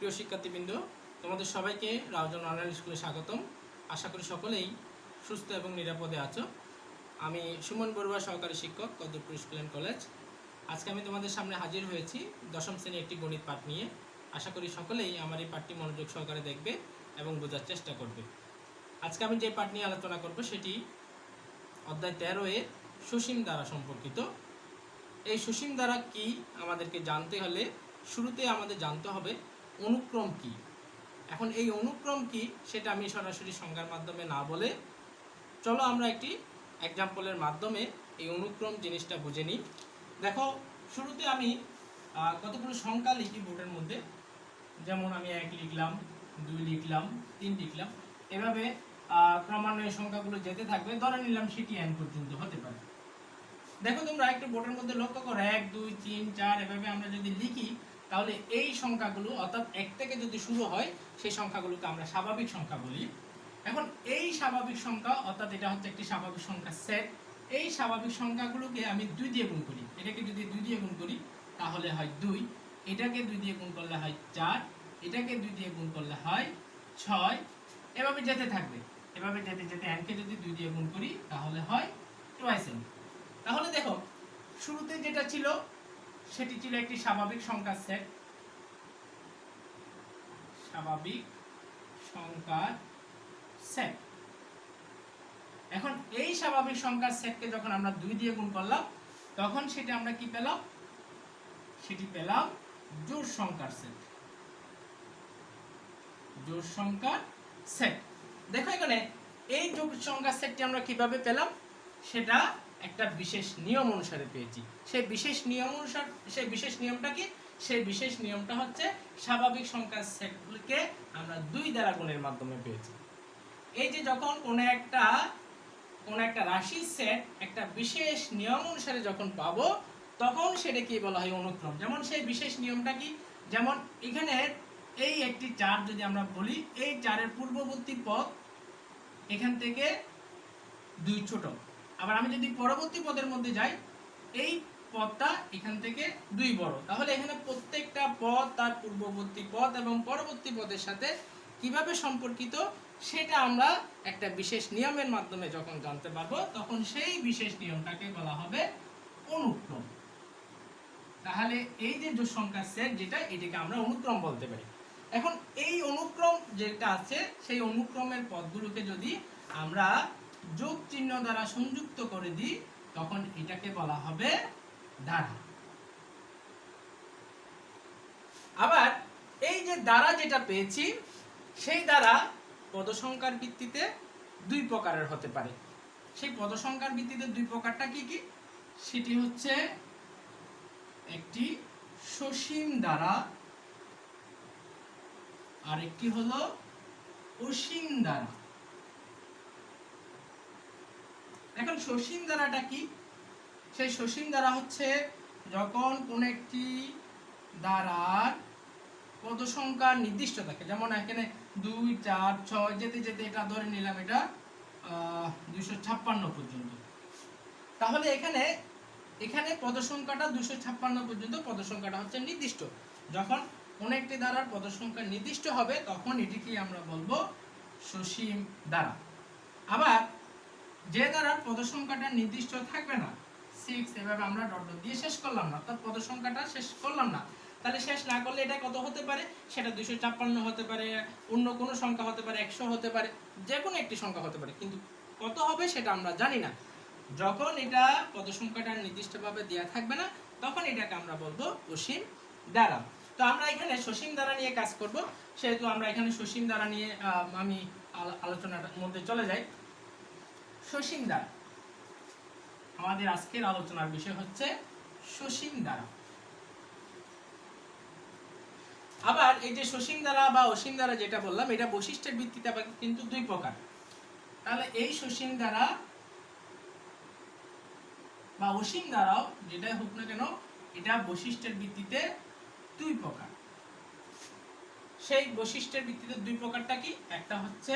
প্রিয় শিক্ষার্থীবৃন্দ, তোমাদের সবাইকে রাউজান অনলাইন স্কুলে স্বাগতম। আশা করি সকলেই সুস্থ এবং নিরাপদে আছো। আমি সুমন বড়ুয়া, সহকারী শিক্ষক, কদরপুর স্কুল অ্যান্ড কলেজ। আজকে আমি তোমাদের সামনে হাজির হয়েছি দশম শ্রেণীর একটি গণিত পাঠ নিয়ে। আশা করি সকলেই আমার এই পাঠটি মনোযোগ সহকারে দেখবে এবং বোঝার চেষ্টা করবে। আজকে আমি যে পাঠ নিয়ে আলোচনা করব সেটি অধ্যায় 13 সসীম ধারা সম্পর্কিত। এই সসীম ধারা কি আমাদেরকে জানতে হলে শুরুতে আমাদের জানতে হবে অনুক্রম কি। এখন এই অনুক্রম কি সেটা আমি সরাসরি সংজ্ঞার মাধ্যমে না বলে চলো আমরা একটি এক্সাম্পলের মাধ্যমে এই অনুক্রম জিনিসটা বুঝে নিই। দেখো, শুরুতে আমি কতগুলো সংখ্যা লিখি বোর্ডের মধ্যে। যেমন আমি 1 লিখলাম, 2 লিখলাম, 3 লিখলাম, এভাবে ক্রমান্বয়ে সংখ্যাগুলো যেতে থাকবে। ধরে নিলাম সেটি n পর্যন্ত হতে পারে। দেখো তোমরা একটু বোর্ডের মধ্যে লক্ষ্য করো, 1 2 3 4 এভাবে আমরা যদি লিখি তাহলে এই সংখ্যাগুলো অর্থাৎ 1 থেকে যদি শুরু হয় সেই সংখ্যাগুলোকে আমরা স্বাভাবিক সংখ্যা বলি। এখন এই স্বাভাবিক সংখ্যা অর্থাৎ এটা হচ্ছে একটি স্বাভাবিক সংখ্যা সেট। এই স্বাভাবিক সংখ্যাগুলোকে আমি 2 দিয়ে গুণ করি। এটাকে যদি 2 দিয়ে গুণ করি তাহলে হয় 2, এটাকে 2 দিয়ে গুণ করলে হয় 4, এটাকে 2 দিয়ে গুণ করলে হয় 6, এভাবে যেতে থাকবে। এভাবে যেতে যেতে n কে যদি 2 দিয়ে গুণ করি তাহলে হয় 2n। তাহলে দেখো, শুরুতে যেটা ছিল সেটি ছিল একটি স্বাভাবিক সংখ্যার সেট। স্বাভাবিক সংখ্যার সেট। এখন এই স্বাভাবিক সংখ্যার সেটকে যখন আমরা 2 দিয়ে গুণ করলাম তখন সেটা আমরা কি পেলাম? সেটি পেলাম জোড় সংখ্যার সেট। জোড় সংখ্যার সেট। দেখো এখানে এই জোড় সংখ্যার সেটটি আমরা কিভাবে পেলাম সেটা একটা বিশেষ নিয়ম অনুসারে পেয়েছি। সেই বিশেষ নিয়মটা কি? সেই বিশেষ নিয়মটা হচ্ছে স্বাভাবিক সংখ্যার সেটগুলোকে আমরা 2 দ্বারা গুণের মাধ্যমে পেয়েছি। এই যে যখন কোন একটা রাশির সেট একটা বিশেষ নিয়ম অনুসারে যখন পাবো তখন সেটা কি বলা হয়? অনুক্রম। যেমন সেই বিশেষ নিয়মটা কি? যেমন এখানে এই একটি 4 যদি আমরা বলি, এই 4 পূর্ববর্তী পদ এখান থেকে 2 ছোট। আবার আমি যদি পরবর্তী পদের মধ্যে যাই, এই পদটা এখান থেকে 2 বড়। তাহলে এখানে প্রত্যেকটা পদ তার পূর্ববর্তী পদ এবং পরবর্তী পদের সাথে কিভাবে সম্পর্কিত সেটা আমরা একটা বিশেষ নিয়মের মাধ্যমে যখন জানতে পারবো তখন সেই বিশেষ নিয়মটাকে বলা হবে অনুক্রম। তাহলে এই যে জোড় সংখ্যার সেট যেটা, এটাকে আমরা অনুক্রম বলতে পারি। এখন এই অনুক্রম যেটা আছে সেই অনুক্রমের পদগুলোকে যদি আমরা যোগ চিহ্ন দ্বারা সংযুক্ত করে দিই তখন এটাকে বলা হবে ধারা। আবার এই যে দ্বারা যেটা পেয়েছি সেই দ্বারা পদসংখ্যার ভিত্তিতে 2 প্রকারের হতে পারে। সেই পদসংখ্যার ভিত্তিতে 2 প্রকারটা কি কি? সেটি হচ্ছে একটি সসীম দ্বারা আর একটি হলো অসীম দ্বারা। এখন সসীম দ্বারাটা কি? সেই সসীম দ্বারা হচ্ছে যখন কোন একটি দ্বারার পদ সংখ্যা নির্দিষ্ট থাকে। যেমন এখানে 2 4 6 যেতে যেতে এটা ধরে নিলাম এটা 256 পর্যন্ত। তাহলে এখানে পদ সংখ্যাটা 256 পর্যন্ত পদ সংখ্যাটা হচ্ছে নির্দিষ্ট। যখন কোন একটি দ্বারার পদ সংখ্যা নির্দিষ্ট হবে তখন এটিকে আমরা বলবো সসীম দ্বারা। আবার যে দ্বারার পদ সংখ্যাটা নির্দিষ্ট থাকবে না, 6 এভাবে আমরা ডট ডট দিয়ে শেষ করলাম না, অর্থাৎ পদ সংখ্যাটা শেষ করলাম না, তাহলে শেষ না করলে এটা কত হতে পারে? সেটা 256 হতে পারে, অন্য কোনো সংখ্যা হতে পারে, 100 হতে পারে, যে কোনো একটি সংখ্যা হতে পারে, কিন্তু কত হবে সেটা আমরা জানি না। যখন এটা পদ সংখ্যাটা নির্দিষ্টভাবে দেওয়া থাকবে না তখন এটাকে আমরা বলবো অসীম দ্বারা। তো আমরা এখানে সসীম দ্বারা নিয়ে কাজ করব, সেহেতু আমরা এখানে সসীম দ্বারা নিয়ে আমি আলোচনার মধ্যে চলে যাই। সসীম দ্বারা আমাদের আজকের আলোচনার বিষয় হচ্ছে সসীম দ্বারা। আবার এই যে সসীম দ্বারা বা অসীম দ্বারা যেটা বললাম এটা বৈশিষ্ট্যের ভিত্তিতে আবার কিন্তু 2 প্রকার। তাহলে এই সসীম দ্বারা বা অসীম দ্বারাও যেটাই হোক না কেন এটা বৈশিষ্ট্যের ভিত্তিতে 2 প্রকার। সেই বৈশিষ্ট্যের ভিত্তিতে 2 প্রকারটা কি? একটা হচ্ছে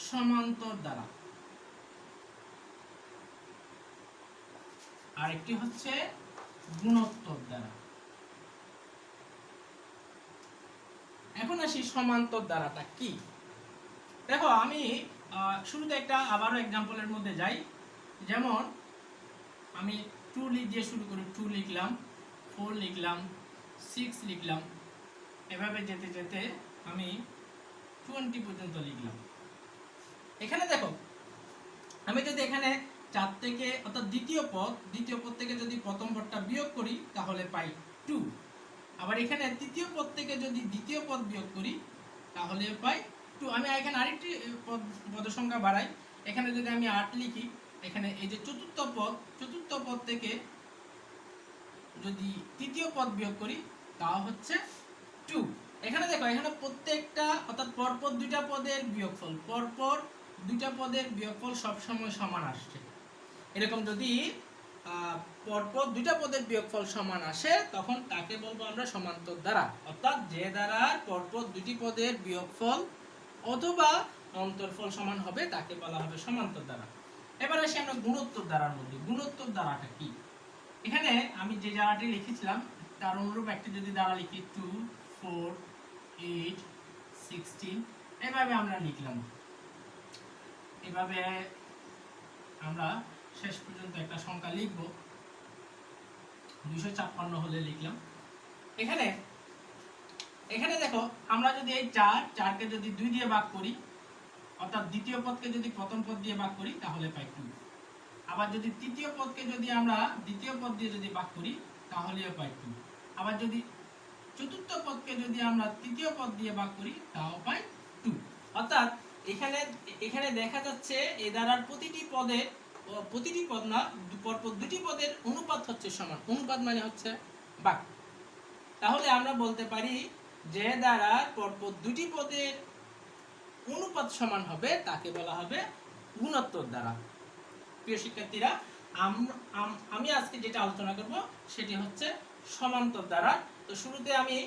সমান্তর দ্বারা আর একটি হচ্ছে গুণোত্তর দ্বারা। এখন আসি সমান্তর দ্বারাটা কি। দেখো আমি শুরুতে একটা আবারও এক্সাম্পলের মধ্যে যাই। যেমন আমি 2 দিয়ে শুরু করি, 2 লিখলাম, 4 লিখলাম, 6 লিখলাম, এভাবে যেতে যেতে আমি 20 পর্যন্ত লিখলাম। এখানে দেখো আমি যদি এখানে 4 থেকে অর্থাৎ দ্বিতীয় পদ থেকে যদি প্রথম পদটা বিয়োগ করি তাহলে পাই 2। আবার এখানে তৃতীয় পদ থেকে যদি দ্বিতীয় পদ বিয়োগ করি তাহলে পাই 2। আমি এখানে আরেকটি পদ সংখ্যা বাড়াই। এখানে যদি আমি 8 লিখি, এখানে এই যে চতুর্থ পদ থেকে যদি তৃতীয় পদ বিয়োগ করি তা হচ্ছে 2। এখানে দেখো এখানে প্রত্যেকটা অর্থাৎ পরপর দুইটা পদের বিয়োগফল সবসময় সমান আসছে। এরকম যদি পরপর দুইটা পদের বিয়োগফল সমান আসে তখন তাকে বলবো আমরা সমান্তর দ্বারা। অর্থাৎ যে দ্বারার পরপর দুটি পদের বিয়োগফল অথবা অন্তরফল সমান হবে তাকে বলা হবে সমান্তর দ্বারা। এবার আসি আমরা গুণোত্তর দ্বারার মধ্যে। গুণোত্তর দ্বারাটা কি? এখানে আমি যে দ্বারাটি লিখেছিলাম তার অনুরূপ একটি যদি দ্বারা লিখি 2, 4, 8, 16 এভাবে আমরা লিখলাম। এভাবে আমরা শেষ পর্যন্ত একটা সংখ্যা লিখব, 256 হলে লিখলাম। এখানে দেখো আমরা যদি এই 4কে যদি 2 দিয়ে ভাগ করি, অর্থাৎ দ্বিতীয় পদকে যদি প্রথম পদ দিয়ে ভাগ করি তাহলে পাই 2। আবার যদি তৃতীয় পদকে যদি আমরা দ্বিতীয় পদ দিয়ে যদি ভাগ করি তাহলেও পাই 2। আবার যদি চতুর্থ পদকে যদি আমরা তৃতীয় পদ দিয়ে ভাগ করি তাও পাই 2। অর্থাৎ এখানে দেখা যাচ্ছে এই দ্বারার প্রতিটি পদ না, পরপর দুটি পদের অনুপাত হচ্ছে সমান। অনুপাত মানে হচ্ছে ভাগ। তাহলে আমরা বলতে পারি যে দ্বারা পরপর দুটি পদের অনুপাত সমান হবে তাকে বলা হবে গুণোত্তর দ্বারা। প্রিয় শিক্ষার্থীরা, আমি আজকে যেটা আলোচনা করব সেটি হচ্ছে সমান্তর দ্বারা। তো শুরুতে আমি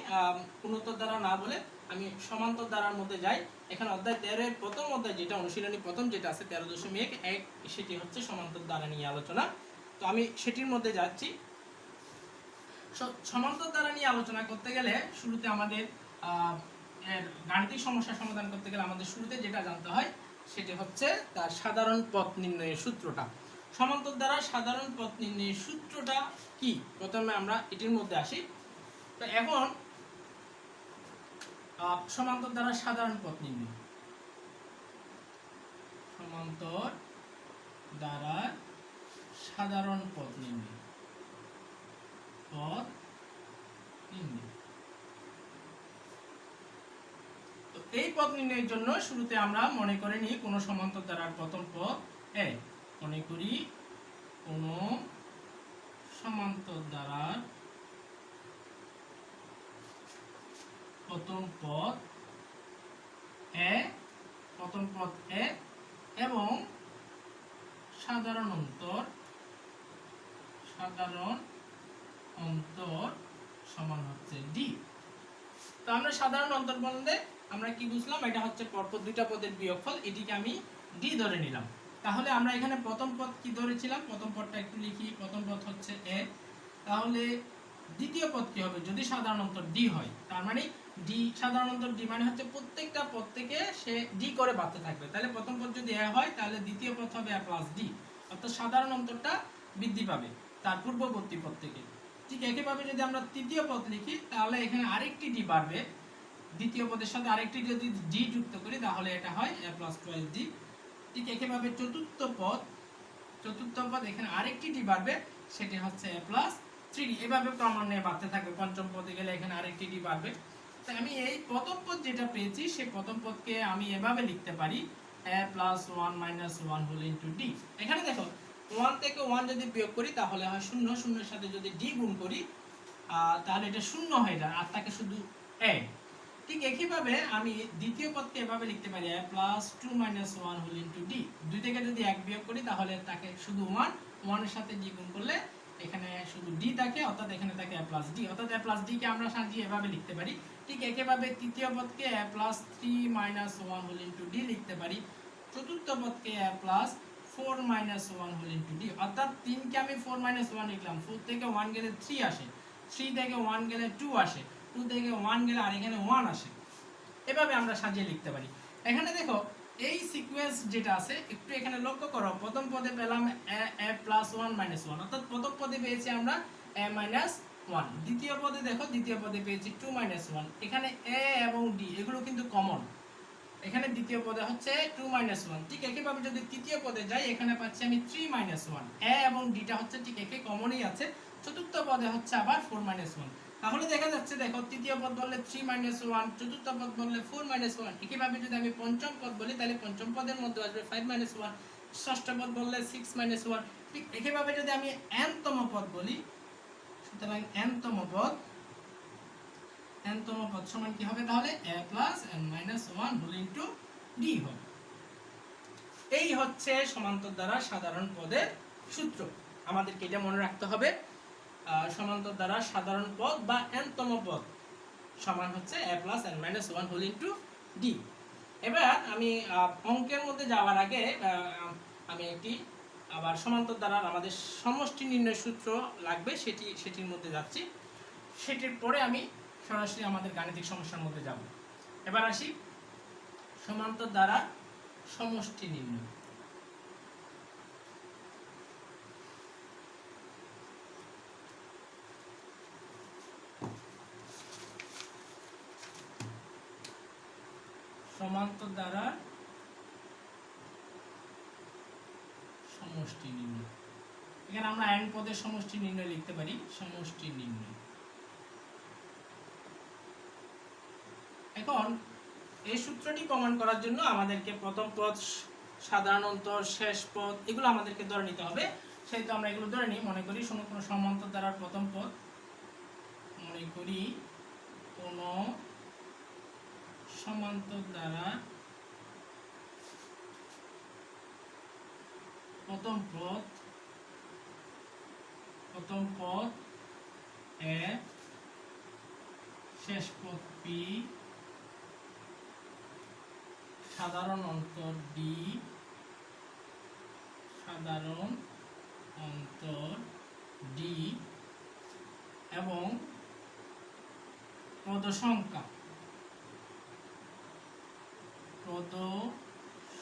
গুণোত্তর দ্বারা না বলে আমি সমান্তর দ্বারার মধ্যে যাই। এখানে অধ্যায় 13 এর প্রথম অধ্যায় যেটা অনুশীলনী প্রথম যেটা আছে 13.1 সেটি হচ্ছে সমান্তর দ্বারা নিয়ে আলোচনা। তো আমি সেটির মধ্যে যাচ্ছি। সমান্তর দ্বারা নিয়ে আলোচনা করতে গেলে শুরুতে আমাদের এর গাণিতিক সমস্যা সমাধান করতে গেলে আমাদের শুরুতে যেটা জানতে হয় সেটি হচ্ছে তার সাধারণ পথ নির্ণয়ের সূত্রটা। সমান্তর দ্বারা সাধারণ পথ নির্ণয়ের সূত্রটা কি? প্রথমে আমরা এটির মধ্যে আসি। তো এখন সমান্তর দ্বারা সাধারণ পথ নির্ণয়। সমান্তর দ্বারা সাধারণ পথ নির্ণয়। তো এই পথ নির্ণয়ের জন্য শুরুতে আমরা মনে করে নিই কোন সমান্তর দ্বারার প্রথম পদ এ। মনে করি কোন সমান্তর দ্বারার প্রথম পদ এ এবং সাধারণ অন্তর সমান হচ্ছে ডি। তো আমরা সাধারণ অন্তর বলতে আমরা কি বুঝলাম? এটা হচ্ছে পরপর দুইটা পদের বিয়োগফল, এটিকে আমি ডি ধরে নিলাম। তাহলে আমরা এখানে প্রথম পদ কি ধরেছিলাম? প্রথম পদটা একটু লিখি। প্রথম পদ হচ্ছে এ। তাহলে দ্বিতীয় পদ কি হবে? যদি সাধারণ অন্তর ডি হয়, তার মানে ডি সাধারণ অন্তর ডি মানে হচ্ছে প্রত্যেকটা পদ থেকে সে ডি করে বাড়তে থাকবে। তাহলে প্রথম পদ যদি এ হয় তাহলে দ্বিতীয় পদ হবে এ প্লাস ডি, অর্থাৎ সাধারণ অন্তরটা বৃদ্ধি পাবে তার পূর্ববর্তী পদ থেকে। ঠিক একইভাবে যদি আমরা তৃতীয় পদ লিখি তাহলে এখানে আরেকটি ডি বাড়বে। দ্বিতীয় পদের সাথে আরেকটি যদি ডি যুক্ত করি তাহলে এটা হয় এ প্লাস 12d। ঠিক একইভাবে চতুর্থ পদ এখানে আরেকটি ডি বাড়বে, সেটি হচ্ছে এ প্লাস 3d। এভাবে ক্রমান্বয়ে বাড়তে থাকবে। পঞ্চম পদে গেলে এখানে আরেকটি ডি বাড়বে। তো আমি এই প্রথম পদ যেটা পেয়েছি সেই প্রথম পদকে আমি এভাবে লিখতে পারি a plus 1 minus 1 whole into d। এখানে দেখো 1 থেকে 1 যদি বিয়োগ করি তাহলে হয় 0, 0 এর সাথে যদি d গুণ করি তাহলে এটা 0 হয়ে যায় আর থাকে শুধু a। ঠিক একইভাবে আমি দ্বিতীয় পদকে এভাবে লিখতে পারি a plus 2 minus 1 whole into d। 2 থেকে যদি 1 বিয়োগ করি তাহলে থাকে শুধু 1, 1 এর সাথে d গুণ করলে এখানে শুধু d থাকে, অর্থাৎ এখানে থাকে a plus d, অর্থাৎ a plus d কে আমরা সাজিয়ে এভাবে লিখতে পারি। ঠিক একইভাবে তৃতীয় পদকে a plus 3 minus 1 whole into d লিখতে পারি। চতুর্থ পদকে a plus 4 minus 1 whole into d, অর্থাৎ 3 কে আমি 4 minus 1 লিখলাম। 4 থেকে 1 গেলে 3 আসে, 3 থেকে 1 গেলে 2 আসে, 2 থেকে 1 গেলে আর এখানে 1 আসে। এভাবে আমরা সাজিয়ে লিখতে পারি। এখানে দেখো এই সিকোয়েন্স যেটা আছে একটু এখানে লক্ষ্য করো, প্রথম পদে পেলাম a প্লাস 1 মাইনাস 1, অর্থাৎ প্রথম পদে পেয়েছি আমরা a মাইনাস 1, দ্বিতীয় পদে দেখো দ্বিতীয় পদে পেয়েছি 2 মাইনাস 1। এখানে a এবং d এগুলো কিন্তু কমন, এখানে দ্বিতীয় পদে হচ্ছে 2 মাইনাস 1। ঠিক একইভাবে যদি তৃতীয় পদে যাই এখানে পাচ্ছি আমি 3 মাইনাস 1, a এবং d টা হচ্ছে ঠিক একই কমনই আছে। চতুর্থ পদে হচ্ছে আবার 4 মাইনাস 1। তাহলে দেখা যাচ্ছে দেখো তৃতীয় পদ বললে 3 মাইনাস 1, চতুর্থ পদ বললে 4 মাইনাস 1। একইভাবে যদি আমি পঞ্চম পদ বলি তাহলে পঞ্চম পদের মধ্যে আসবে 5 মাইনাস 1, ষষ্ঠ পদ বললে 6 মাইনাস 1। ঠিক একইভাবে যদি আমি n তম পদ বলি, সুতরাং n তম পদ সমান কি হবে তাহলে a plus n minus 1 whole into d হবে। এই হচ্ছে সমান্তর দ্বারা সাধারণ পদের সূত্র। আমাদেরকে এটা মনে রাখতে হবে, সমান্তর দ্বারা সাধারণ পদ বা n তম পদ সমান হচ্ছে a plus n minus 1 whole into d। এবার আমি অঙ্কের মধ্যে যাওয়ার আগে আমি একটি আবার সমান্তর দ্বারা আমাদের সমষ্টি নির্ণয় সূত্র লাগবে সেটির মধ্যে যাচ্ছি, সেটির পরে আমি সরাসরি আমাদের গাণিতিক সমস্যার মধ্যে যাব। এবার আসি সমান্তর দ্বারা সমষ্টি নির্ণয়। সমান্তর দ্বারা সমষ্টি নির্ণয়, এখানে আমরা n পদের সমষ্টি নির্ণয় লিখতে পারি। সমষ্টি নির্ণয়, এখন এই সূত্রটি প্রমাণ করার জন্য আমাদেরকে প্রথম পদ, সাধারণ অন্তর, শেষ পদ এগুলো আমাদেরকে ধরে নিতে হবে। সেহেতু আমরা এগুলো ধরে নিই। মনে করি কোনো সমান্তর দ্বারার প্রথম পদ, মনে করি কোন সমান্তর দ্বারা প্রথম পদ a, শেষ পদ p, সাধারণ অন্তর d, এবং পদ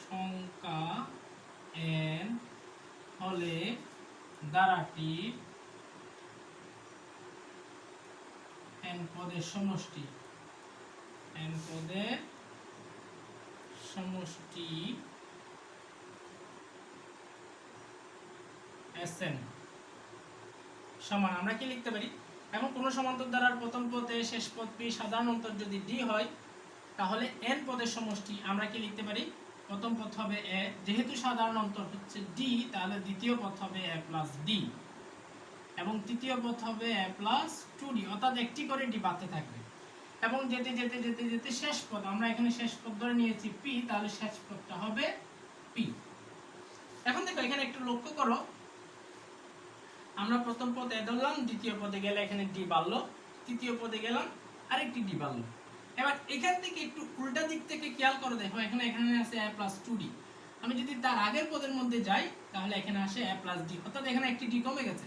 সংখ্যা n হলে দ্বারাটির n পদের সমষ্টি Sn সমান আমরা কি লিখতে পারি? এখন কোন সমান্তর দ্বারার প্রথম পদে শেষ পদ p, সাধারণ অন্তর যদি d হয় তাহলে n পদের সমষ্টি আমরা কি লিখতে পারি? প্রথম পদ হবে a, যেহেতু সাধারণ অন্তর হচ্ছে d তাহলে দ্বিতীয় পদ হবে a প্লাস d এবং তৃতীয় পদ হবে a প্লাস 2d, অর্থাৎ একটি করে d বাড়তে থাকবে। এবং যেতে যেতে যেতে যেতে শেষ পদ, আমরা এখানে শেষ পদ ধরে নিয়েছি p, তাহলে শেষ পদটা হবে p। এখন দেখো এখানে একটু লক্ষ্য করো, আমরা প্রথম পদে ধরলাম, দ্বিতীয় পদে গেলে এখানে d বাড়লো, তৃতীয় পদে গেলাম আরেকটি d বাড়লো। এবার এখান থেকে একটু উল্টা দিক থেকে খেয়াল করো, দেখো এখানে আছে a প্লাস 2d। আমি যদি তার আগের পদের মধ্যে যাই তাহলে এখানে আসে a প্লাস d, অর্থাৎ এখানে একটি d কমে গেছে।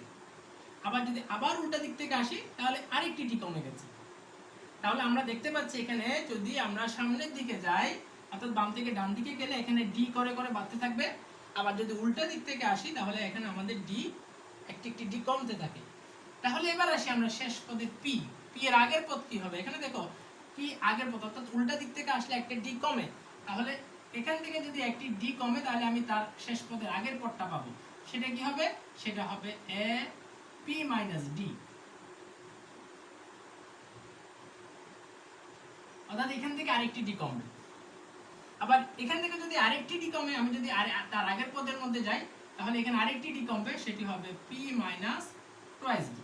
আবার যদি আবার উল্টা দিক থেকে আসি তাহলে আরেকটি d কমে গেছে। তাহলে আমরা দেখতে পাচ্ছি এখানে যদি আমরা সামনের দিকে যাই, অর্থাৎ বাম থেকে ডান দিকে গেলে এখানে d করে করে বাড়তে থাকবে। আবার যদি উল্টা দিক থেকে আসি তাহলে এখানে আমাদের d একটি d কমতে থাকে। তাহলে এবার আসি আমরা শেষ পদে p এর আগের পদ কি হবে? এখানে দেখো p আগের পদ, অর্থাৎ উল্টা দিক থেকে আসলে একটা d কমে, তাহলে এখান থেকে যদি একটি d কমে তাহলে আমি তার শেষ পদের আগের পদটা পাবো। সেটা কি হবে? সেটা হবে a p মাইনাস d, অর্থাৎ এখান থেকে আরেকটি d কমবে। আবার এখান থেকে যদি আরেকটি d কমে, আমি যদি তার আগের পদের মধ্যে যাই তাহলে এখানে আরেকটি d কমবে, সেটি হবে p মাইনাস টুয়াইস d।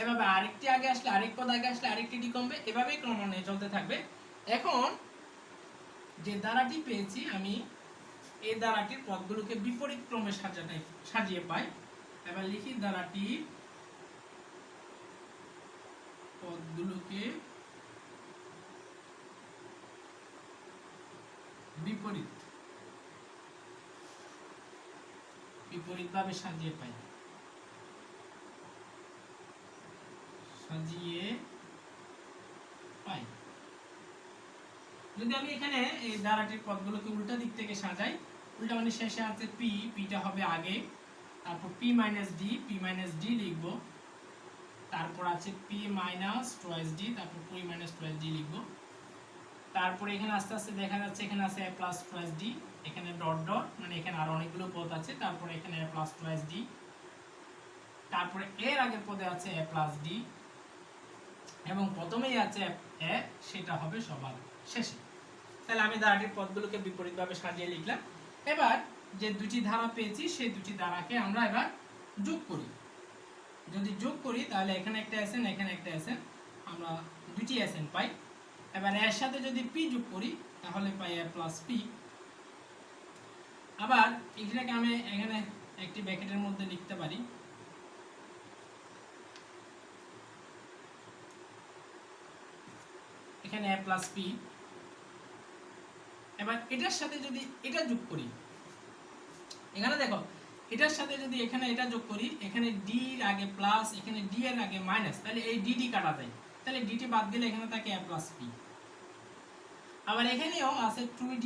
এভাবে আরেকটি আগে আসলে আরেক পদ আগে আসলে আরেকটি d কমবে, এভাবেই ক্রমান্বয়ে চলতে থাকবে। এখন যে ধারাটি পেয়েছি আমি এই ধারাটির পদগুলোকে বিপরীত ক্রমে সাজিয়ে পাই। এবার লিখি ধারাটির পদগুলোকে বিপরীতভাবে সাজিয়ে পাই। যদি আমি এখানে এই ধারাটির পদগুলোকে উল্টা দিক থেকে সাজাই, উল্টা মানে শেষে আছে পি, পিটা হবে আগে, তারপর পি মাইনাস ডি লিখবো, তারপর আছে পি মাইনাস টুয়াইস ডি, তারপর পি মাইনাস টুয়াইস ডি লিখবো। তারপরে এখানে আস্তে আস্তে দেখা যাচ্ছে এখানে আছে এ প্লাস টুয়াইস ডি, এখানে ডট ডট মানে এখানে আর অনেকগুলো পদ আছে, তারপরে এখানে এ প্লাস টুয়াইস ডি, তারপরে এর আগের পদে আছে এ প্লাস ডি, এবং প্রথমেই আছে এ, সেটা হবে সবার শেষে। তাহলে আমি ধারাটির পদগুলোকে বিপরীতভাবে সাজিয়ে লিখলাম। এবার যে দুটি ধারা পেয়েছি সেই দুটি ধারাকে আমরা এবার যোগ করি। যদি যোগ করি তাহলে এখানে একটা এসএন, এখানে একটা এসএন, আমরা দুটি এসএন পাই। এবার এর সাথে যদি পি যোগ করি তাহলে পাই এ প্লাস পি। আবার এটাকে আমি এখানে একটি ব্র্যাকেটের মধ্যে লিখতে পারি, এখানে এ প্লাস পি। এবার এটার সাথে যদি এটা যোগ করি, এখানে দেখো এটার সাথে যদি এখানে এটা যোগ করি, এখানে ডি এর আগে প্লাস, এখানে ডি এর আগে মাইনাস, তাহলে এই ডি কাটা যায়, তাহলে ডিটি বাদ গেলে এখানে থাকে এ প্লাস পি। আবার এখানেও আছে 2d,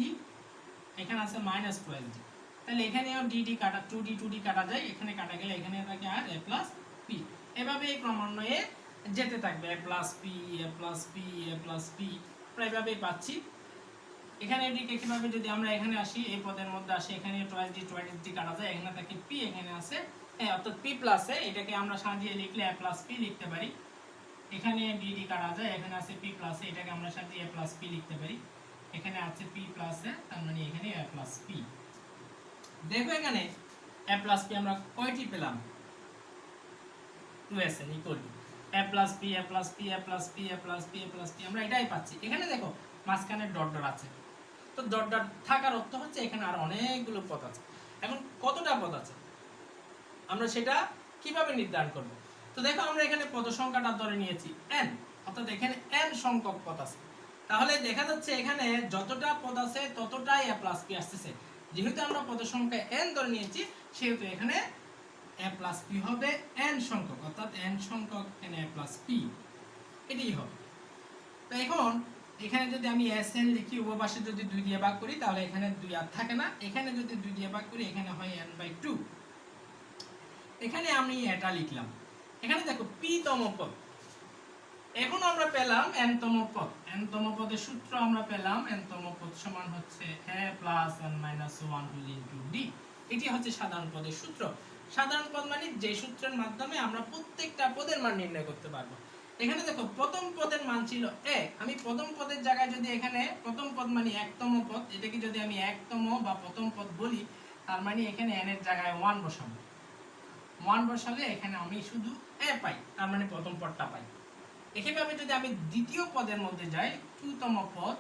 এখানে আছে মাইনাস 12d, তাহলে এখানেও ডি কাটা 2d কাটা যায়, এখানে কাটা গেলে এখানে থাকে আর এ প্লাস পি। এভাবে এই ক্রমান্বয়ে যেতে থাকবে এ প্লাস পি, এ প্লাস পি, এ প্লাস পি, প্রায়ভাবেই পাচ্ছি। এখানে এটিকে কিভাবে যদি আমরা এখানে আসি, এই পদের মধ্যে আসি, এখানে টুয়াইস ডি কাটা যায়, এখানে থাকে পি, এখানে আছে অর্থাৎ পি প্লাসে, এটাকে আমরা সাজিয়ে লিখলে এ প্লাস পি লিখতে পারি। এখানে ডি কাটা যায়, এখানে আছে পি প্লাসে, এটাকে আমরা সাজিয়ে এ প্লাস পি লিখতে পারি। এখানে আছে পি প্লাসে, তার মানে এখানে এ প্লাস পি। দেখো এখানে এ প্লাস পি আমরা কয়টি পেলাম? 2sn equal to A plus P, A plus P, A plus P, A plus P, A plus P, আমরা এটাই পাচ্ছি। এখানে দেখো মাঝখানে ডট ডট আছে, তো ডট ডট থাকার অর্থ হচ্ছে এখানে আর অনেকগুলো পদ আছে। এখন কতটা পদ আছে আমরা সেটা কিভাবে নির্ধারণ করব? তো দেখো আমরা এখানে পদ সংখ্যাটা ধরে নিয়েছি n, অর্থাৎ এখানে n সংখ্যক পদ আছে। তাহলে দেখা যাচ্ছে এখানে যতটা পদ আছে ততটাই a প্লাস পি আসতেছে। যেহেতু আমরা পদের সংখ্যা n ধরে নিয়েছি, সেহেতু এখানে a প্লাস পি হবে n সংখ্যক, অর্থাৎ n সংখ্যক এখানে a প্লাস পি, এটাই হবে। তো এখন এখানে যদি আমি এসএন লিখি, উভয় পাশে যদি 2 দিয়ে ভাগ করি তাহলে এখানে 2 আর থাকে না, এখানে যদি 2 দিয়ে ভাগ করি এখানে হয় n/2। এখানে আমি এটা লিখলাম। এখানে দেখো পি তম পদ, এখন আমরা পেলাম n তম পদ। n তম পদের সূত্র আমরা পেলাম, n তম পদ সমান হচ্ছে a plus n minus 1 whole into d. এটি হচ্ছে সাধারণ পদের সূত্র। সাধারণ পদ মানে যে সূত্রের মাধ্যমে আমরা প্রত্যেকটা পদের মান নির্ণয় করতে পারবো। এখানে দেখো প্রথম পদের মান ছিল a, আমি প্রথম পদের জায়গায় যদি এখানে প্রথম পদ মানে একতম পদ, এটাকে যদি আমি একতম বা প্রথম পদ বলি, তার মানে এখানে n এর জায়গায় 1 বসাবো। 1 বসালে এখানে আমি শুধু a পাই, তার মানে প্রথম পদটা পাই। একইভাবে যদি আমি দ্বিতীয় পদের মধ্যে যাই, 2 তম পদ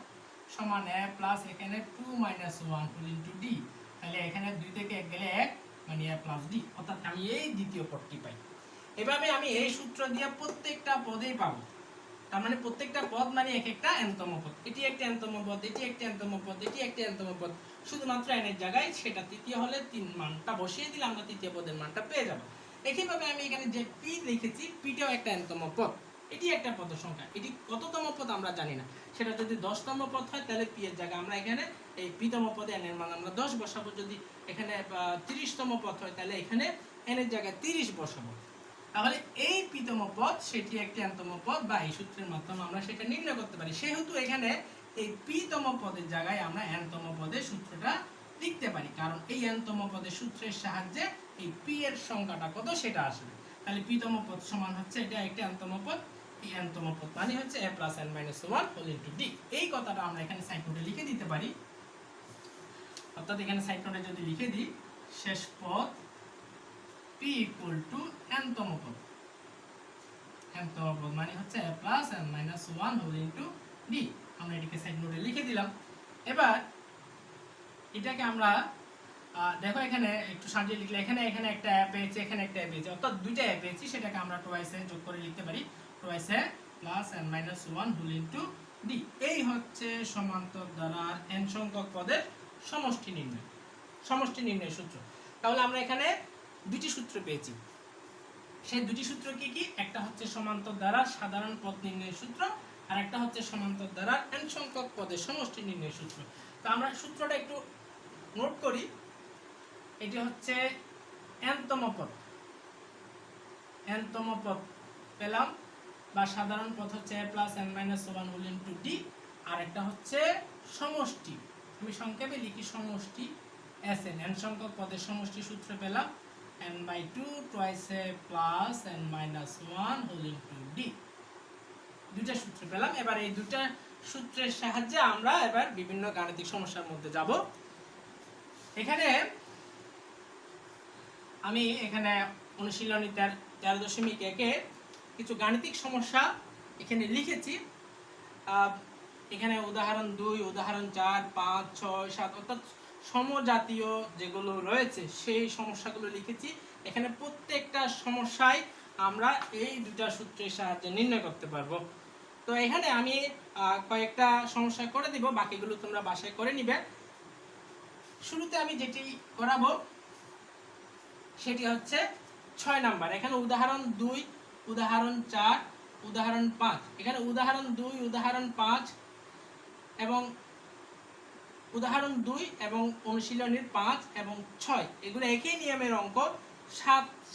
সমান a প্লাস এখানে 2 মাইনাস 1 হোল ইনটু ডি, তাহলে এখানে 2 থেকে 1 গেলে 1 মানে a প্লাস ডি, অর্থাৎ আমি এই দ্বিতীয় পদটি পাই। এভাবে আমি এই সূত্র দিয়ে প্রত্যেকটা পদেই পাবো। তার মানে প্রত্যেকটা পদ মানে এক একটা n-তম পদ, এটি একটা n-তম পদ, এটি একটা n-তম পদ, এটি একটা n-তম পদ, শুধুমাত্র n এর জায়গায় সেটা তৃতীয় হলে 3 মানটা বসিয়ে দিলে আমরা তৃতীয় পদের মানটা পেয়ে যাব। একইভাবে আমি এখানে যে p লিখেছি, pটাও একটা n-তম পদ, এটি একটা পদ সংখ্যা, এটি কততম পদ আমরা জানি না, সেটা যদি 10তম পদ হয় তাহলে p এর জায়গায় আমরা এখানে এই p-তম পদে n এর মান আমরা 10 বসাবো। যদি এখানে 30তম পদ হয় তাহলে এখানে n এর জায়গায় 30 বসাবো। তাহলে এই p-তম পদ সেটি একটি n-তম পদ, বা এই সূত্রের মাধ্যমে আমরা সেটা নির্ণয় করতে পারি। সেহেতু এখানে এই p-তম পদের জায়গায় আমরা n-তম পদের সূত্রটা লিখতে পারি, কারণ এই n-তম পদের সূত্রের সাহায্যে এই p এর সংখ্যাটা কত সেটা আসবে। তাহলে p-তম পদ সমান হচ্ছে এটা একটা n-তম পদ, এই n-তম পদ মানে হচ্ছে a plus n minus 1 whole into d. এই কথাটা আমরা এখানে সাইড নোটে লিখে দিতে পারি, অর্থাৎ এখানে সাইড নোটে যদি লিখে দিই শেষ পদ p equal to n-তম পদ, n-তম পদ মানে হচ্ছে a plus n minus 1 whole into d। আমরা এটাকে সাইড নোটে লিখে দিলাম। এবার এটাকে আমরা দেখো এখানে একটু সাজিয়ে লিখলে এখানে একটা a পেয়েছি, এখানে একটা a পেয়েছি, অর্থাৎ দুইটা a পেয়েছি, সেটাকে আমরা twice a যোগ করে লিখতে পারি, twice a plus n minus 1 whole into d। এই হচ্ছে সমান্তর ধারার n সংখ্যক পদের সমষ্টি নির্ণয় সূত্র। তাহলে আমরা এখানে দুটি সূত্র পেয়েছি। সেই দুটি সূত্র কি কি? একটা হচ্ছে সমান্তর ধারার সাধারণ পদ নির্ণয়ের সূত্র, আর একটা হচ্ছে সমান্তর দ্বারা n সংখ্যক পদের সমষ্টি নির্ণয় সূত্র। তো আমরা সূত্রটা একটু নোট করি। এটি হচ্ছে n-তম পদ, n-তম পদ পেলাম, বা সাধারণ পদ হচ্ছে a + n-1 whole into d, আর একটা হচ্ছে সমষ্টি, আমি সংক্ষেপে লিখি সমষ্টি Sn, n সংখ্যক পদের সমষ্টি সূত্র পেলাম n/2 twice a plus n-1 whole into d। দুইটা সূত্র পেলাম। এবার এই দুইটা সূত্রের সাহায্যে আমরা এবার বিভিন্ন গাণিতিক সমস্যার মধ্যে যাব। এখানে আমি অনুশীলনী 13.1-এ কিছু গাণিতিক সমস্যা এখানে লিখেছি। এখানে উদাহরণ 2, উদাহরণ 4, 5, 6, 7 অর্থাৎ সমজাতীয় যেগুলো রয়েছে সেই সমস্যাগুলো লিখেছি। এখানে প্রত্যেকটা সমস্যায় আমরা এই দুটা সূত্রের সাহায্যে নির্ণয় করতে পারবো। তো এখানে আমি কয়েকটা সমস্যা করে দিব, বাকিগুলো তোমরা বাসায় করে নিবে। শুরুতে আমি যেটি করাবো সেটি হচ্ছে 6 নাম্বার। এখানে উদাহরণ 2, উদাহরণ 4, উদাহরণ 5। এখানে উদাহরণ 2, উদাহরণ 5 এবং উদাহরণ 2 এবং অনুশীলনীর 5 এবং 6 এগুলো একই নিয়মের অঙ্ক।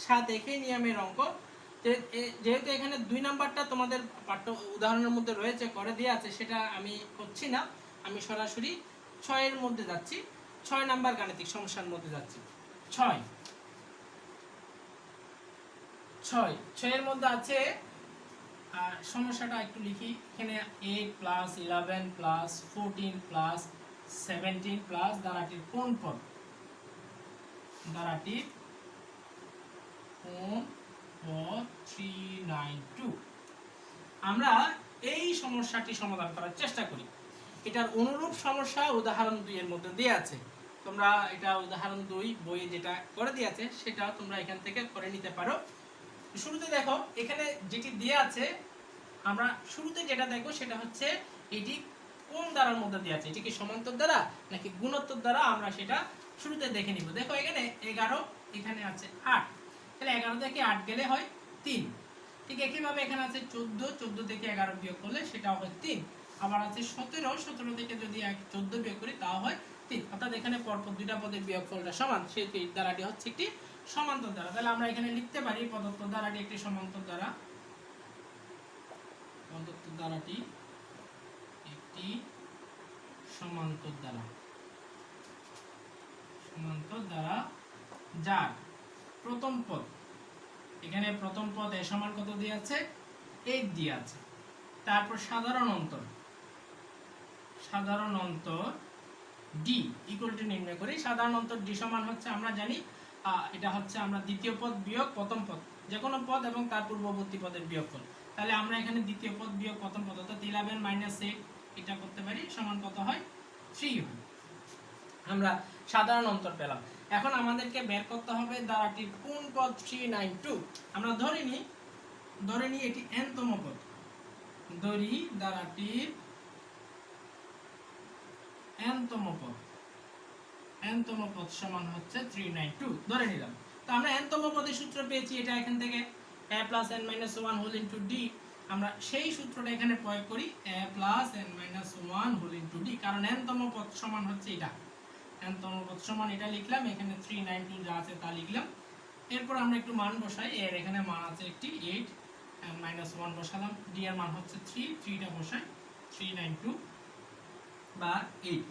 7 একই নিয়মের অঙ্ক। যেহেতু এখানে 2 নাম্বারটা তোমাদের পাঠ্য উদাহরণের মধ্যে রয়েছে, করে দেওয়া আছে, সেটা আমি করছি না, আমি সরাসরি 6 এর মধ্যে যাচ্ছি। 6 নাম্বার গাণিতিক সমস্যার মধ্যে যাচ্ছি। 6 এর মধ্যে আছে, সমস্যাটা একটু লিখি। এখানে 8 + 11 + 14 + 17 প্লাস দ্বারাটির কোন পদ, দ্বারাটির কোন পদ 392। আমরা এই সমস্যাটি সমাধান করার চেষ্টা করি। এটার অনুরূপ সমস্যা উদাহরণ 2 এর মধ্যে দেয়া আছে। তোমরা এটা উদাহরণ 2 বইয়ে যেটা করে দেয়া আছে সেটা তোমরা এখান থেকে করে নিতে পারো। শুরুতে দেখো এখানে যেটি দেয়া আছে, আমরা শুরুতে যেটা দেখো সেটা হচ্ছে এটি কোন দ্বারার মধ্যে দেয়া আছে, এটি কি সমান্তর দ্বারা নাকি গুণোত্তর দ্বারা, আমরা সেটা শুরুতে দেখে নিব। দেখো এখানে 11, এখানে আছে 8, তাহলে 11 থেকে 8 গেলে হয় 3। ঠিক একইভাবে এখানে আছে 14 থেকে 11 বিয়োগ করলে সেটাও হয় 3। আবার আছে 17 থেকে যদি 14 বিয়োগ করি তাও হয় 3। অর্থাৎ এখানে পরপর দুইটা পদের বিয়োগফলটা সমান, সেই দ্বারাটি হচ্ছে একটি সমান্তর দ্বারা। তাহলে আমরা এখানে লিখতে পারি প্রদত্ত দ্বারাটি একটি সমান্তর দ্বারা, প্রদত্ত দ্বারাটি একটি সমান্তর দ্বারা, যার প্রথম পদ, এখানে প্রথম পদ এ সমান কত দিয়ে আছে, 8 দিয়ে আছে। তারপর সাধারণ অন্তর ডি ইকুয়াল টু নির্ণয় করি। সাধারণ অন্তর ডি সমান হচ্ছে, আমরা জানি এটা হচ্ছে আমরা দ্বিতীয় পদ বিয়োগ প্রথম পদ, যে কোনো পদ এবং তার পূর্ববর্তী পদের বিয়োগফল। তাহলে আমরা এখানে দ্বিতীয় পদ বিয়োগ প্রথম পদ অর্থাৎ 11 - 8 এটা করতে পারি, সমান কত হয়, 3 হয়। আমরা সাধারণ অন্তর পেলাম। এখন আমাদেরকে বের করতে হবে দ্বারাটির কোন পদ 392। আমরা ধরে নিই এটি n-তম পদ, ধরি দ্বারাটির n-তম পদ সমান হচ্ছে 392 ধরে নিলাম। তো আমরা n-তম পদের সূত্র পেয়েছি, এটা এখান থেকে a + n-1 whole into d। আমরা সেই সূত্রটা এখানে প্রয়োগ করি, a + n-1 whole into d, কারণ n-তম পদ সমান হচ্ছে এটা, n-তম পদ সমান এটা লিখলাম, এখানে 392 যা আছে তা লিখলাম। এরপর আমরা একটু মান বসাই, এর এখানে মান আছে একটি 8, n-1 বসালাম, d এর মান হচ্ছে 3টা বসাই, 392 বা 8।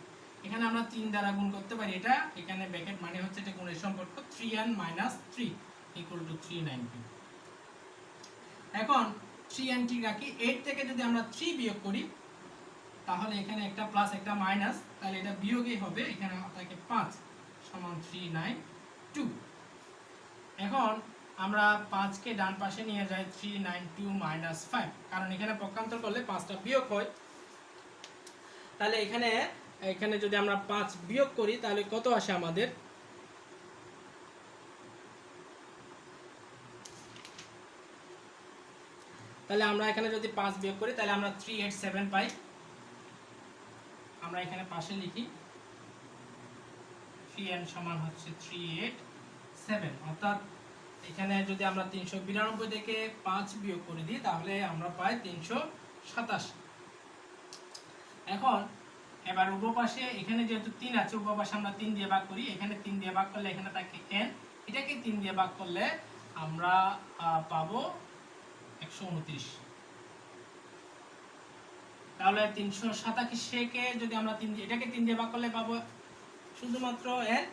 এখানে আমরা 3 দ্বারা গুণ করতে পারি, এটা এখানে ব্র্যাকেট মানে হচ্ছে এটা গুণের সম্পর্ক, 3n - 3 = 392। এখন 3n ঠিক রাখি, 8 থেকে যদি আমরা 3 বিয়োগ করি তাহলে এখানে একটা প্লাস একটা মাইনাস, তাহলে এটা বিয়োগই হবে, এখানে থাকে 5 সমান 392। এখন আমরা 5 কে ডান পাশে নিয়ে যাই, 392 - 5, কারণ এখানে পক্ষান্তর করলে 5টা বিয়োগ হয়। তাহলে এখানে যদি আমরা 5 বিয়োগ করি তাহলে কত আসে আমাদের, তাহলে আমরা এখানে যদি 5 বিয়োগ করি তাহলে আমরা 387 পাই। আমরা এখানে পাশে লিখি 3n সমান হচ্ছে 387, অর্থাৎ এখানে যদি আমরা 392 থেকে 5 বিয়োগ করে দিই তাহলে আমরা পাই 327। এখন এবার উভয় পাশে এখানে যেহেতু 3 আছে, উভয় পাশে আমরা 3 দিয়ে ভাগ করি। এখানে 3 দিয়ে ভাগ করলে এখানে থাকে n, এটাকে 3 দিয়ে ভাগ করলে আমরা পাবো 129। তাহলে 387 কে যদি আমরা এটাকে 3 দিয়ে ভাগ করলে পাবো শুধুমাত্র n,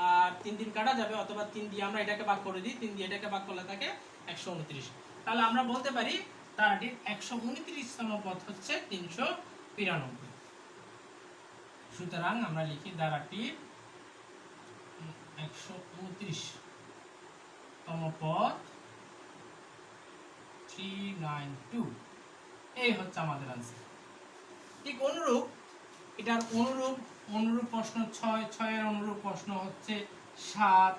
আর 3 দিন কাটা যাবে, অথবা 3 দিয়ে আমরা এটাকে ভাগ করে দিই, 3 দিয়ে এটাকে ভাগ করলে থাকে 129। তাহলে আমরা বলতে পারি তারাটির 129তম পদ হচ্ছে 392। সুতরাং আমরা লিখি ধারাটির 129তম পদ 392। এই হচ্ছে আমাদের आंसर। ঠিক অনুরূপ এটার অনুরূপ প্রশ্ন 6 এর অনুরূপ প্রশ্ন হচ্ছে 7,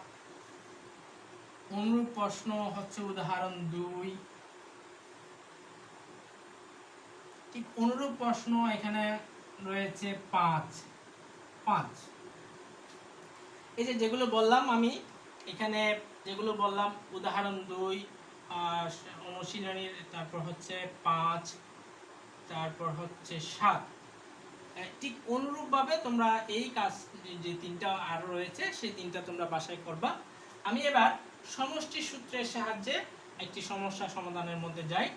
অনুরূপ প্রশ্ন হচ্ছে উদাহরণ 2। ঠিক অনুরূপ প্রশ্ন এখানে রয়েছে 5। এই যেগুলো বললাম আমি এখানে, যেগুলো বললাম উদাহরণ 2, অনুশীলনীর, তারপর হচ্ছে 5, তারপর হচ্ছে 7। ঠিক অনুরূপভাবে তোমরা এই কাজ যে 3টা আরো রয়েছে সেই 3টা তোমরা বাসায় করবা। আমি এবার সমষ্টি সূত্রের সাহায্যে একটি সমস্যা সমাধানের মধ্যে যাই।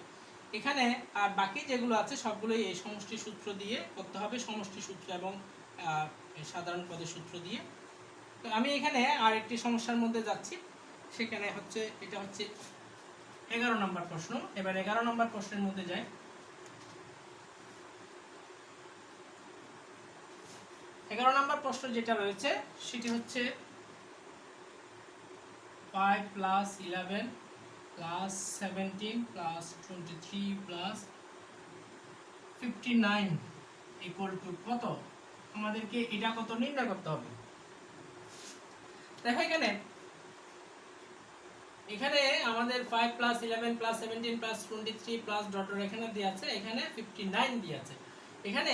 এখানে আর বাকি যেগুলো আছে সবগুলোই এই সমষ্টি সূত্র দিয়ে করতে হবে, সমষ্টি সূত্র এবং সাধারণ পদের সূত্র দিয়ে। তো আমি এখানে আর একটি সমস্যার মধ্যে যাচ্ছি। সেখানে হচ্ছে এটা হচ্ছে 11 নম্বর প্রশ্ন। এবার 11 নম্বর প্রশ্নের মধ্যে যাই। 11 নম্বর প্রশ্ন যেটা রয়েছে সেটি হচ্ছে 5 + 11 + 17 + 23 + 59 = কত? আমাদেরকে এটা কত নির্ণয় করতে হবে। দেখো এখানে আমাদের 5 + 11 + 17 + 23 + ডট এখানে দেয়া আছে, এখানে 59 দেয়া আছে। এখানে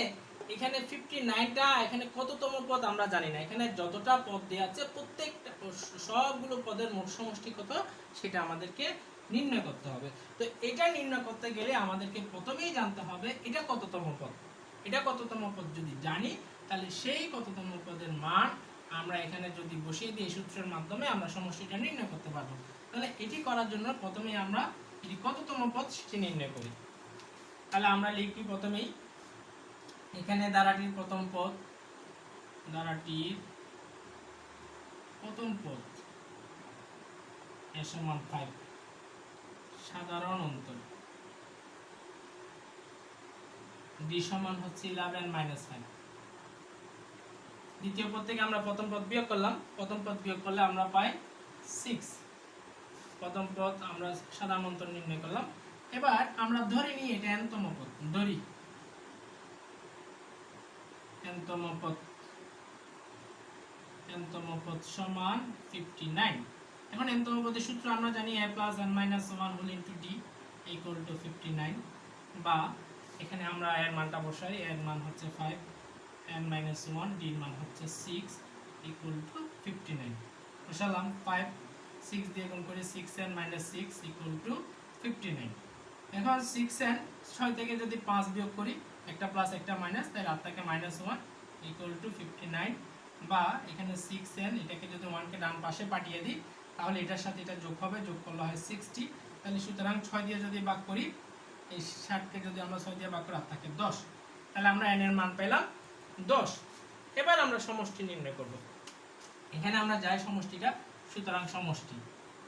59টা এখানে কততম পদ আমরা জানি না। এখানে যতটা পদ দেয়া আছে প্রত্যেকটা সবগুলো পদের মোট সমষ্টি কত সেটা আমাদেরকে নির্ণয় করতে হবে। তো এটা নির্ণয় করতে গেলে আমাদেরকে প্রথমেই জানতে হবে এটা কততম পদ। এটা কততম পদ যদি জানি তাহলে সেই কততম পদের মান আমরা এখানে যদি বসিয়ে দিই সূত্রের মাধ্যমে আমরা সমষ্টিটা নির্ণয় করতে পারবো। তাহলে এটি করার জন্য প্রথমেই আমরা এটি কততম পদ সেটি নির্ণয় করি। তাহলে আমরা লিখি প্রথমেই এখানে ধারাটির প্রথম পদ এর সমান 5, সাধারণ অন্তর d সমান হচ্ছে 11 - 5। দ্বিতীয় পদ থেকে আমরা প্রথম পদ বিয়োগ করলাম, প্রথম পদ বিয়োগ করলে আমরা পাই 6। প্রথম পদ আমরা সাধারণ অন্তর নির্ণয় করলাম। এবার আমরা ধরে নিই এটা nতম পদ, ধরি nতম পদ সমান 59। এখন nতম পদের সূত্র আমরা জানি a + n - 1 whole into d = 59, বা এখানে আমরা এর মানটা বসাই, এর মান হচ্ছে 5, n - 1, d এর মান হচ্ছে 6 = 59। বসালাম 5 6 দিয়ে গুণ করে 6n - 6 = 59। এখন 6n 6 থেকে যদি 5 বিয়োগ করি, একটা প্লাস একটা মাইনাস, তাই 8 থেকে -1 = 59, বা এখানে 6n এটাকে যদি 1 কে ডান পাশে পাঠিয়ে দিই তাহলে এটার সাথে এটা যোগ হবে, যোগ করলে হয় 60। তাহলে সুতরাং 6 দিয়ে যদি ভাগ করি, এই 60 কে যদি আমরা 6 দিয়ে ভাগ করি 8 থাকে 10। তাহলে আমরা n এর মান পেলাম 10। এবার আমরা সমষ্টি নির্ণয় করব। এখানে আমরা যাই সমষ্টিটা, সুতরাং সমষ্টি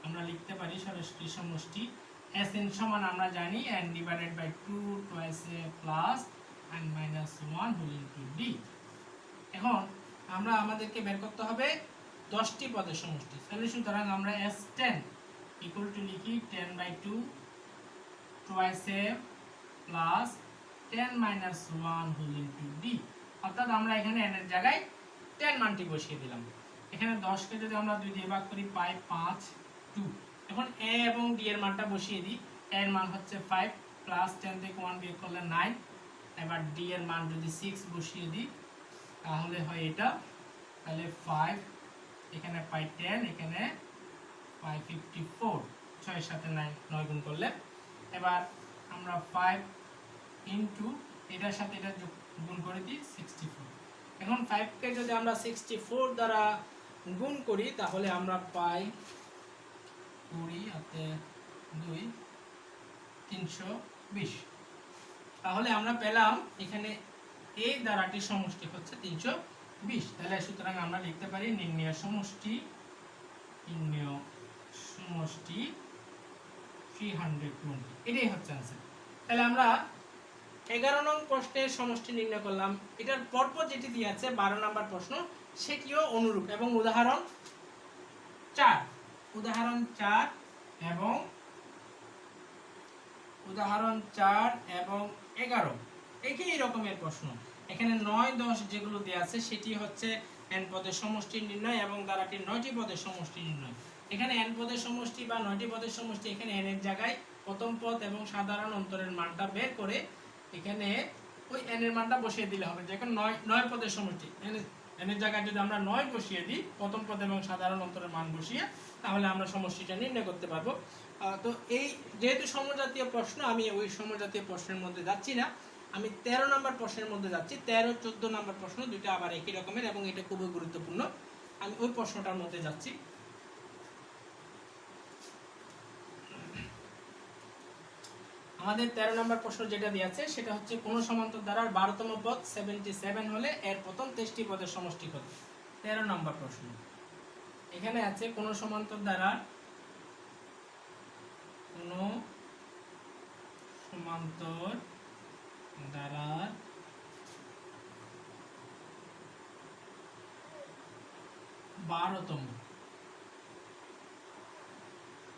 আমরা লিখতে পারি সরাসরি সমষ্টি Sn সমান আমরা জানি n / 2 twice a plus n - 1 whole into d। এখন আমরা আমাদেরকে বের করতে হবে 10টি পদের সমষ্টি। তাহলে সুতরাং আমরা S10 = লিখি 10/2 twice a plus 10 - 1 whole into d। অর্থাৎ আমরা এখানে n এর জায়গায় 10 মানটি বসিয়ে দিলাম। এখানে 10 কে যদি আমরা 2 দিয়ে ভাগ করি পাই 5 2। এখন a এবং d এর মানটা বসিয়ে দিই। a এর মান হচ্ছে 5 প্লাস 10 থেকে 1 বিয়োগ করলে 9। এবার d এর মান যদি 6 বসিয়ে দিই তাহলে হয় এটা, তাহলে 5 এখানে পাই 10, এখানে পাই 54, 6 এর সাথে 9 গুণ করলে। এবার আমরা 5 ইনটু এটার সাথে এটা গুণ করে দিই 64। এখন 5 কে যদি আমরা 64 দ্বারা গুণ করি তাহলে আমরা পাই 20 হাতে 2 320। তাহলে আমরা পেলাম এখানে এই দ্বারাটির সমষ্টি হচ্ছে 320। তাহলে সুতরাং আমরা লিখতে পারি নির্ণয় সমষ্টি 320। এটাই হচ্ছে आंसर। তাহলে আমরা 11 নং প্রশ্নের সমষ্টি নির্ণয় করলাম। এটার পরপর যেটি দিয়ে আছে 12 নম্বর প্রশ্ন সেটিও অনুরূপ এবং উদাহরণ 4 এবং 11 একই রকমের প্রশ্ন। এখানে 9 10 যেগুলো দেয়া আছে সেটি হচ্ছে n পদের সমষ্টি নির্ণয় এবং দ্বারাটির 9টি পদের সমষ্টি নির্ণয়। এখানে n পদের সমষ্টি বা 9টি পদের সমষ্টি, এখানে n এর জায়গায় প্রথম পদ এবং সাধারণ অন্তরের মানটা বের করে এখানে ওই n এর মানটা বসিয়ে দিলে হবে। যখন 9 পদের সমষ্টি n এর জায়গায় যদি আমরা 9 বসিয়ে দিই প্রথম পদ এবং সাধারণ অন্তরের মান বসিয়ে, তাহলে আমরা সমষ্টিটা নির্ণয় করতে পারবো। তো এই যেহেতু সমজাতীয় প্রশ্ন, আমি ওই সমজাতীয় প্রশ্নের মধ্যে যাচ্ছি না, আমি 13 নম্বর প্রশ্নের মধ্যে যাচ্ছি। 13 14 নম্বর প্রশ্ন দুটো আবার একই রকমের এবং এটা খুবই গুরুত্বপূর্ণ। আমি ওই প্রশ্নটার মধ্যে যাচ্ছি। আমাদের 13 নম্বর প্রশ্ন যেটা দিয়েছে সেটা হচ্ছে কোন সমান্তর ধারার 12তম পদ 77 হলে এর প্রথম 23টি পদের সমষ্টি কত। 13 নম্বর প্রশ্ন। এখানে আছে কোন সমান্তর ধারার 12তম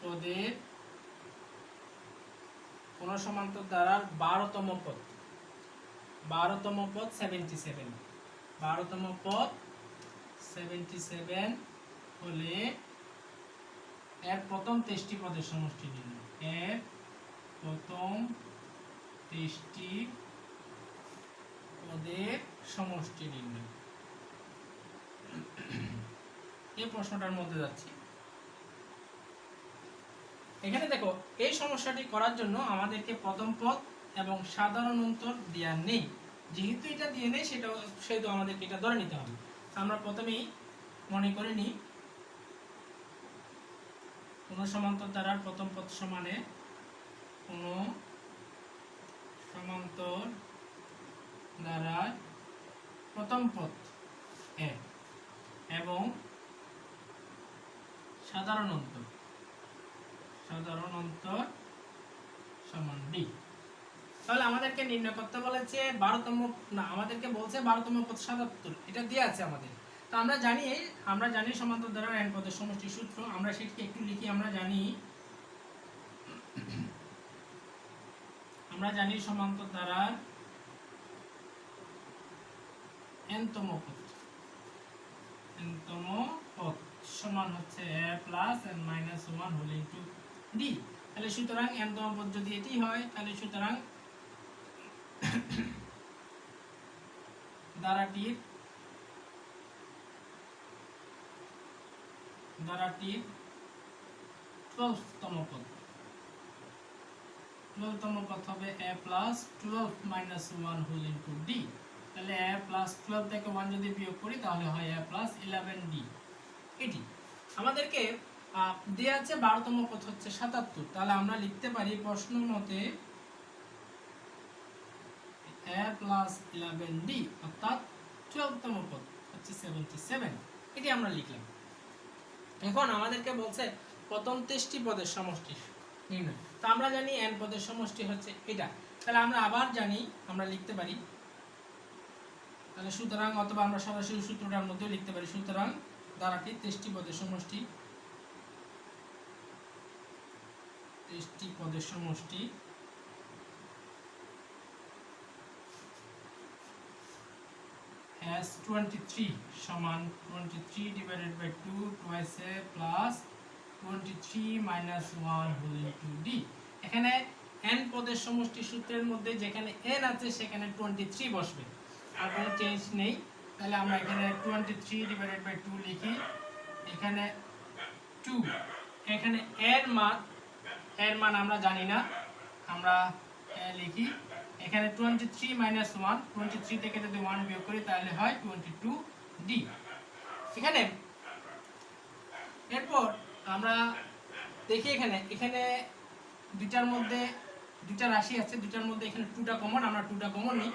পদের কোন সমান্তর ধারার 12তম পদ 77 12তম পদ 77 হলে এর প্রথম 23টি পদের সমষ্টি নির্ণয়। এর প্রথম 23টি পদের সমষ্টি নির্ণয়। এই প্রশ্নটার মধ্যে যাচ্ছি। এখানে দেখো এই সমস্যাটি করার জন্য আমাদেরকে প্রথম পদ এবং সাধারণ অন্তর দেওয়া নেই। যেহেতু এটা দিয়ে নেই সেহেতু আমাদেরকে এটা ধরে নিতে হবে। আমরা প্রথমেই মনে করে নিই কোন সমান্তর ধারার প্রথম পদ সমানে কোন সমান্তর ধারার প্রথম পদ এ এবং সাধারণ অন্তর সমান বি। তাহলে আমাদেরকে নির্ণয় করতে বলেছে 12তম না, আমাদেরকে বলছে 12তম পদ 77, এটা দিয়ে আছে আমাদের। তো আমরা জানি সমান্তর ধারার n পদের সমষ্টি সূত্র। আমরা সেটাকে একটু লিখি। আমরা জানি সমান্তর ধারার nতম পদ সমান হচ্ছে a plus n minus 1 whole into d। তাহলে সুতরাং nতম পদ যদি এটি হয় তাহলে সুতরাং ধারাটির 12তম পদ হবে a plus 12 minus 1 whole into d। তাহলে a প্লাস 12 থেকে 1 যদি বিয়োগ করি তাহলে হয় a প্লাস 11d। এটি আমাদেরকে দেয়া আছে 12তম পদ হচ্ছে 77। তাহলে আমরা লিখতে পারি প্রশ্ন মতে a প্লাস 11d অর্থাৎ 12তম পদ হচ্ছে 77। এটি আমরা লিখলাম। এখন আমাদেরকে বলছে প্রথম 23টি পদের সমষ্টি নির্ণয়। তো আমরা জানি n পদের সমষ্টি হচ্ছে এটা। তাহলে আমরা আবার জানি, আমরা লিখতে পারি তাহলে সুতরাং, অথবা আমরা সরাসরি সূত্রটার মধ্যে লিখতে পারি। সুতরাং ধারাটি 23টি পদের সমষ্টি as 23 সমান 23 divided by 2 twice a plus 23 minus 1 whole into d। এখানে n পদের সমষ্টি সূত্রের মধ্যে যেখানে n আছে সেখানে 23 বসবে, আর কোনো চেঞ্জ নেই। তাহলে আমরা এখানে 23 divided by 2 লিখি, এখানে 2, এখানে এর মান আমরা জানি না, আমরা লিখি এখানে 23 মাইনাস 1, 23 থেকে যদি 1 বিয়োগ করি তাহলে হয় 22d। এখানে এরপর আমরা দেখি এখানে দুইটার মধ্যে দুইটা রাশি আছে, দুইটার মধ্যে এখানে 2টা কমন, আমরা 2টা কমন নিই।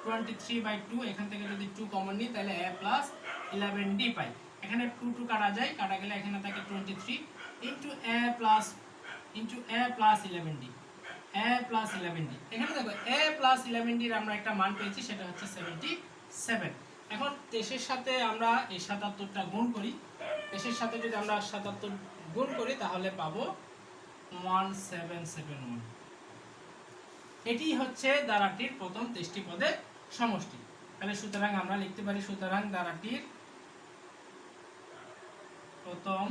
23/2 এখান থেকে যদি 2 কমন নিই তাহলে a প্লাস 11d পাই। এখানে 2 কাটা যায়, কাটা গেলে এখানে থাকে 23 into a plus 11d, a plus 11d। এখানে দেখো a প্লাস 11d এর আমরা একটা মান পেয়েছি, সেটা হচ্ছে 77। এখন 23 এর সাথে আমরা এই 77টা গুণ করি, 23 এর সাথে যদি আমরা 77 গুণ করি তাহলে পাবো 1771। এটি হচ্ছে দ্বারাটির প্রথম 23টি পদের সমষ্টি। তাহলে সুতরাং আমরা লিখতে পারি, সুতরাং দ্বারাটির প্রথম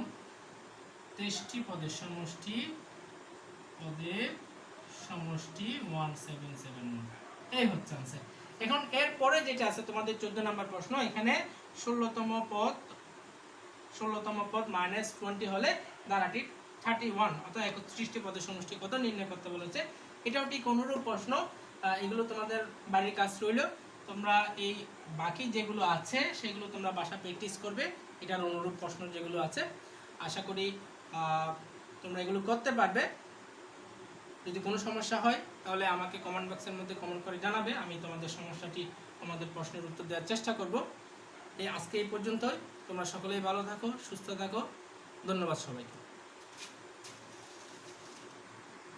23টি পদের সমষ্টি 1771। এই হচ্ছে आंसर। এখন এর পরে যেটা আছে তোমাদের 14 নম্বর প্রশ্ন, এখানে 16তম পদ মাইনাস 20 হলে দ্বারাটির 31 অর্থাৎ 31টি পদের সমষ্টি কত নির্ণয় করতে বলেছে। এটাও ঠিক অনুরূপ প্রশ্ন। এগুলো তোমাদের বাড়ির কাজ রইল। তোমরা এই বাকি যেগুলো আছে সেগুলো তোমরা বাসা প্র্যাকটিস করবে, এটার অনুরূপ প্রশ্ন যেগুলো আছে। আশা করি তোমরা এগুলো করতে পারবে। যদি কোনো সমস্যা হয় তাহলে আমাকে কমেন্ট বক্সের মধ্যে কমেন্ট করে জানাবে, আমি তোমাদের সমস্যাটি, তোমাদের প্রশ্নের উত্তর দেওয়ার চেষ্টা করব। আজকে এই পর্যন্তই। তোমরা সকলেই ভালো থাকো, সুস্থ থাকো। ধন্যবাদ সবাইকে।